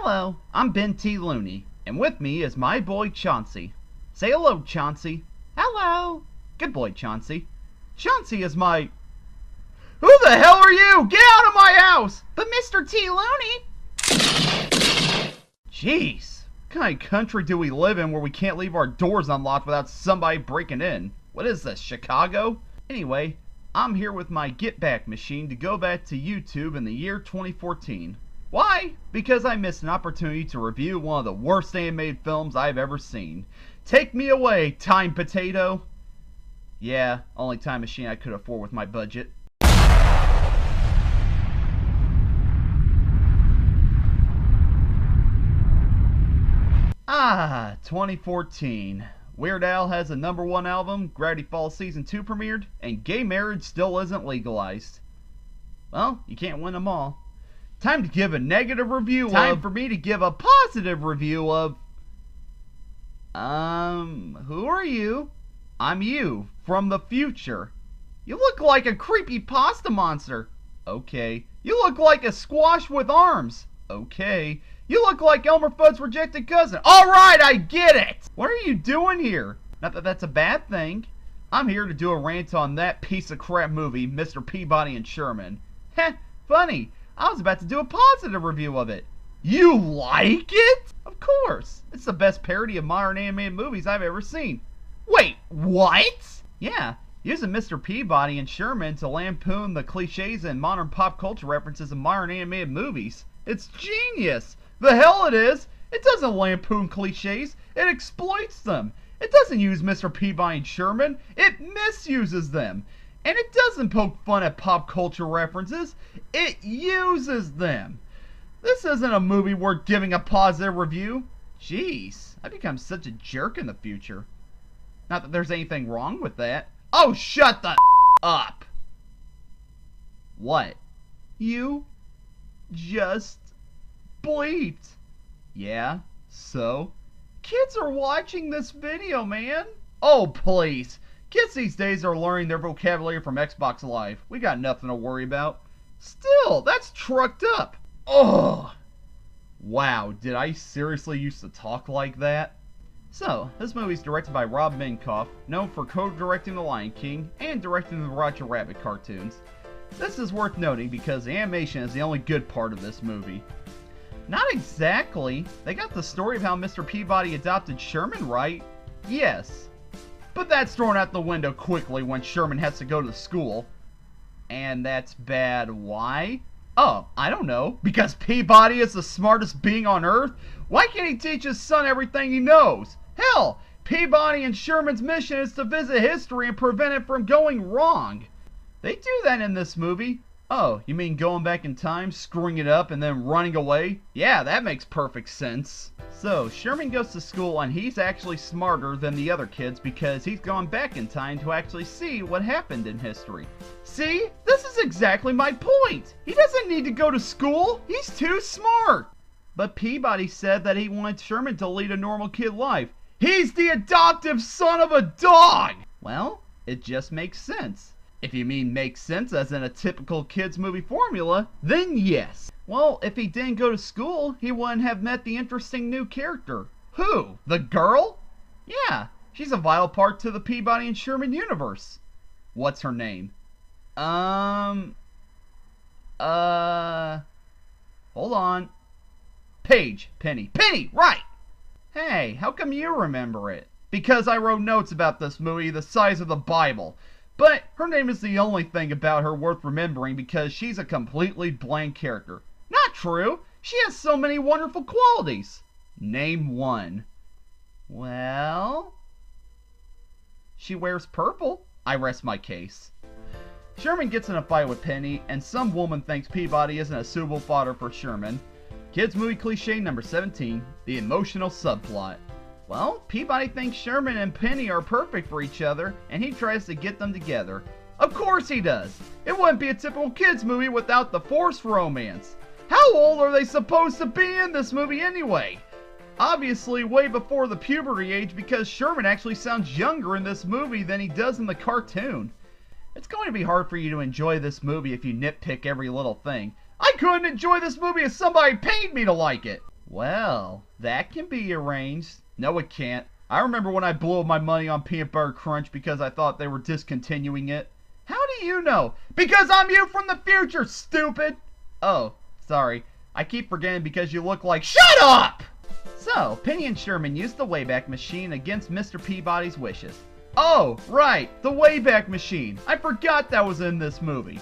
Hello, I'm Benthelooney, and with me is my boy Chauncey. Say hello, Chauncey. Hello. Good boy, Chauncey. Chauncey is my... Who the hell are you? Get out of my house! But Mr. T. Looney... Jeez, what kind of country do we live in where we can't leave our doors unlocked without somebody breaking in? What is this, Chicago? Anyway, I'm here with my Get Back machine to go back to YouTube in the year 2014. Why? Because I missed an opportunity to review one of the worst animated films I've ever seen. Take me away, Time Potato! Yeah, only time machine I could afford with my budget. 2014. Weird Al has a #1 album, Gravity Falls Season 2 premiered, and gay marriage still isn't legalized. Well, you can't win them all. Time to give a negative review Time for me to give a positive review of... who are you? I'm you, from the future. You look like a creepy pasta monster. Okay. You look like a squash with arms. Okay. You look like Elmer Fudd's rejected cousin. Alright, I get it! What are you doing here? Not that that's a bad thing. I'm here to do a rant on that piece of crap movie, Mr. Peabody and Sherman. Heh, funny. I was about to do a positive review of it. You like it? Of course. It's the best parody of modern animated movies I've ever seen. Wait, what? Yeah, using Mr. Peabody and Sherman to lampoon the cliches and modern pop culture references of modern animated movies. It's genius! The hell it is! It doesn't lampoon cliches, it exploits them. It doesn't use Mr. Peabody and Sherman, it misuses them. And it doesn't poke fun at pop culture references, it uses them. This isn't a movie worth giving a positive review. Jeez, I've become such a jerk in the future. Not that there's anything wrong with that. Oh, shut the up! What? You just bleeped. Yeah, so? Kids are watching this video, man. Oh, please. Kids these days are learning their vocabulary from Xbox Live. We got nothing to worry about. Still, that's trucked up. Ugh. Wow, did I seriously used to talk like that? So, this movie's directed by Rob Minkoff, known for co-directing The Lion King and directing the Roger Rabbit cartoons. This is worth noting because the animation is the only good part of this movie. Not exactly. They got the story of how Mr. Peabody adopted Sherman right. Yes. But that's thrown out the window quickly when Sherman has to go to school. And that's bad. Why? Oh, I don't know. Because Peabody is the smartest being on Earth? Why can't he teach his son everything he knows? Hell, Peabody and Sherman's mission is to visit history and prevent it from going wrong. They do that in this movie. Oh, you mean going back in time, screwing it up, and then running away? Yeah, that makes perfect sense. So, Sherman goes to school and he's actually smarter than the other kids because he's gone back in time to actually see what happened in history. See? This is exactly my point! He doesn't need to go to school! He's too smart! But Peabody said that he wanted Sherman to lead a normal kid life. He's the adoptive son of a dog! Well, it just makes sense. If you mean makes sense as in a typical kids movie formula, then yes. Well, if he didn't go to school, he wouldn't have met the interesting new character. Who? The girl? Yeah, she's a vital part to the Peabody and Sherman universe. What's her name? Hold on. Paige. Penny, right! Hey, how come you remember it? Because I wrote notes about this movie the size of the Bible. But her name is the only thing about her worth remembering because she's a completely bland character. Not true! She has so many wonderful qualities. Name one. Well... she wears purple. I rest my case. Sherman gets in a fight with Penny, and some woman thinks Peabody isn't a suitable fodder for Sherman. Kids movie cliche number 17, the emotional subplot. Well, Peabody thinks Sherman and Penny are perfect for each other, and he tries to get them together. Of course he does! It wouldn't be a typical kids movie without the forced romance. How old are they supposed to be in this movie anyway? Obviously way before the puberty age because Sherman actually sounds younger in this movie than he does in the cartoon. It's going to be hard for you to enjoy this movie if you nitpick every little thing. I couldn't enjoy this movie if somebody paid me to like it! Well, that can be arranged. No, it can't. I remember when I blew my money on Peanut Butter Crunch because I thought they were discontinuing it. How do you know? Because I'm you from the future, stupid! Oh, sorry. I keep forgetting because you look like— SHUT UP! So, Penny and Sherman used the Wayback Machine against Mr. Peabody's wishes. Oh, right, the Wayback Machine. I forgot that was in this movie.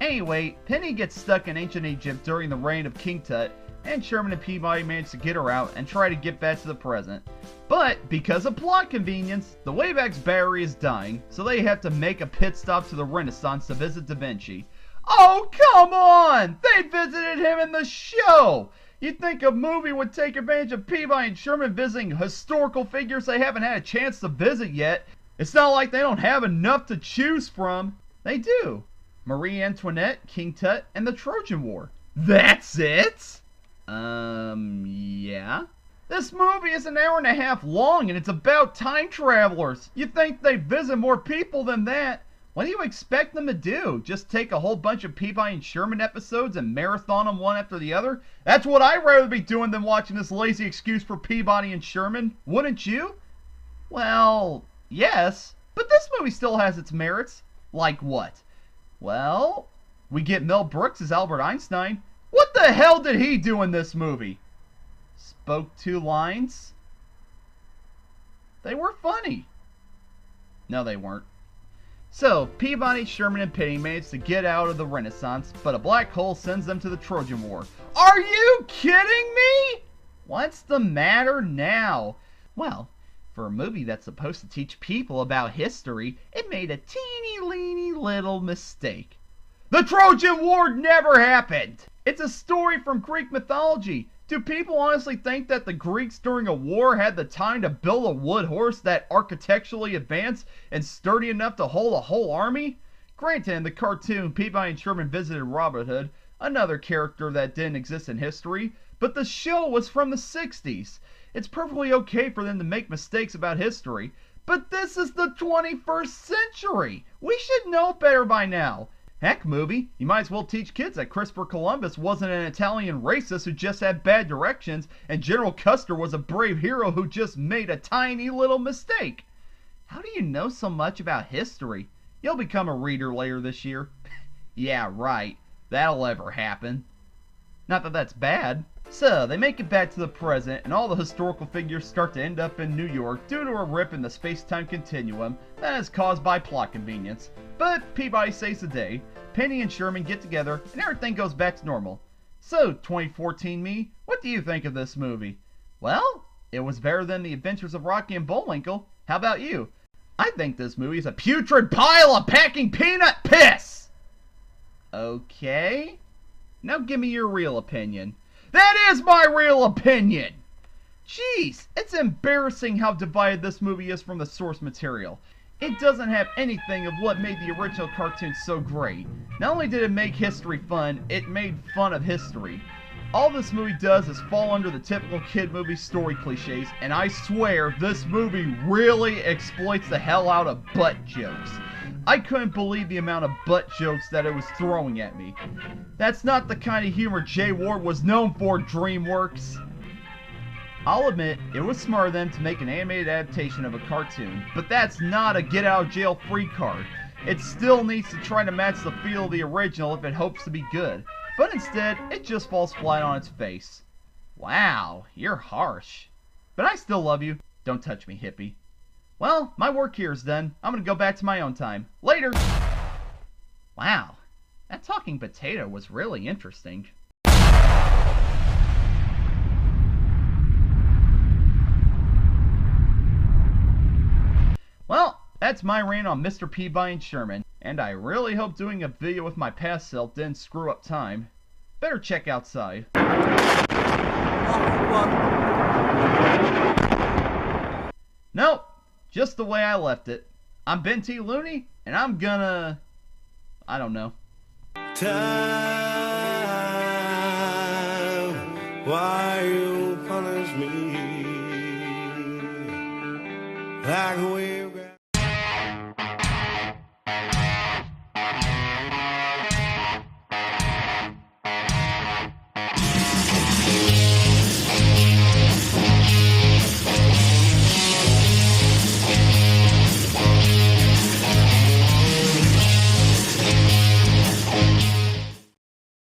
Anyway, Penny gets stuck in ancient Egypt during the reign of King Tut, and Sherman and Peabody manage to get her out and try to get back to the present. But, because of plot convenience, the Wayback's battery is dying, so they have to make a pit stop to the Renaissance to visit Da Vinci. Oh, come on! They visited him in the show! You'd think a movie would take advantage of Peabody and Sherman visiting historical figures they haven't had a chance to visit yet. It's not like they don't have enough to choose from. They do. Marie Antoinette, King Tut, and the Trojan War. That's it? Yeah? This movie is an hour and a half long and it's about time travelers. You'd think they'd visit more people than that. What do you expect them to do? Just take a whole bunch of Peabody and Sherman episodes and marathon them one after the other? That's what I'd rather be doing than watching this lazy excuse for Peabody and Sherman. Wouldn't you? Well, yes. But this movie still has its merits. Like what? Well, we get Mel Brooks as Albert Einstein. What the hell did he do in this movie? Spoke 2 lines? They were funny. No, they weren't. So, Peabody, Sherman, and Penny manage to get out of the Renaissance, but a black hole sends them to the Trojan War. Are you kidding me? What's the matter now? Well, for a movie that's supposed to teach people about history, it made a teeny-weeny little mistake. The Trojan War never happened! It's a story from Greek mythology. Do people honestly think that the Greeks during a war had the time to build a wood horse that architecturally advanced and sturdy enough to hold a whole army? Granted, in the cartoon, Peabody and Sherman visited Robin Hood, another character that didn't exist in history, but the show was from the 60s. It's perfectly okay for them to make mistakes about history, but this is the 21st century! We should know better by now. Heck, movie, you might as well teach kids that Christopher Columbus wasn't an Italian racist who just had bad directions, and General Custer was a brave hero who just made a tiny little mistake. How do you know so much about history? You'll become a reader later this year. Yeah, right. That'll ever happen. Not that that's bad. So, they make it back to the present, and all the historical figures start to end up in New York due to a rip in the space-time continuum that is caused by plot convenience. But Peabody saves the day, Penny and Sherman get together, and everything goes back to normal. So, 2014 me, what do you think of this movie? Well, it was better than The Adventures of Rocky and Bullwinkle. How about you? I think this movie is a putrid pile of packing peanut piss! Okay. Now give me your real opinion. That is my real opinion! Jeez, it's embarrassing how divided this movie is from the source material. It doesn't have anything of what made the original cartoon so great. Not only did it make history fun, it made fun of history. All this movie does is fall under the typical kid movie story cliches, and I swear this movie really exploits the hell out of butt jokes. I couldn't believe the amount of butt jokes that it was throwing at me. That's not the kind of humor Jay Ward was known for, Dreamworks. I'll admit, it was smart of them to make an animated adaptation of a cartoon, but that's not a get-out-of-jail-free card. It still needs to try to match the feel of the original if it hopes to be good, but instead, it just falls flat on its face. Wow, you're harsh. But I still love you. Don't touch me, hippie. Well, my work here is done. I'm gonna go back to my own time. Later! Wow, that talking potato was really interesting. Well, that's my rant on Mr. Peabody and Sherman, and I really hope doing a video with my past self didn't screw up time. Better check outside. Nope, just the way I left it. I'm Benthelooney, and I'm gonna... I don't know. Time, why you punish me like we